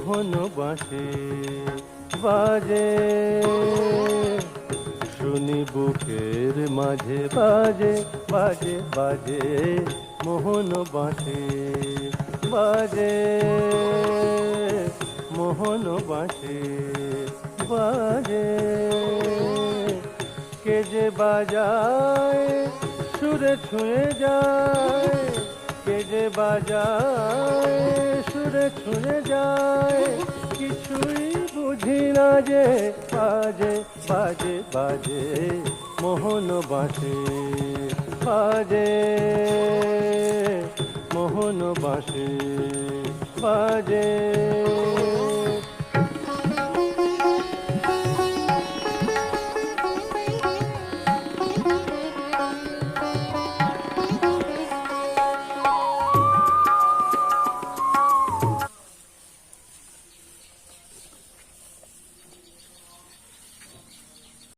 মোহন বাঁশি বাজে, শুনি বুকের মাঝে বাজে বাজে বাজে মোহন বাঁশি বাজে, মোহন বাঁশি বাজে। কে যে বাজায় সুরে ছুঁয়ে যায়, কে যে বাজায় সুরে ছুঁয়ে যায়, কিছুই বুঝি না যে বাজে বাজে বাজে মোহন বাঁশি বাজে, মোহন বাঁশি বাজে।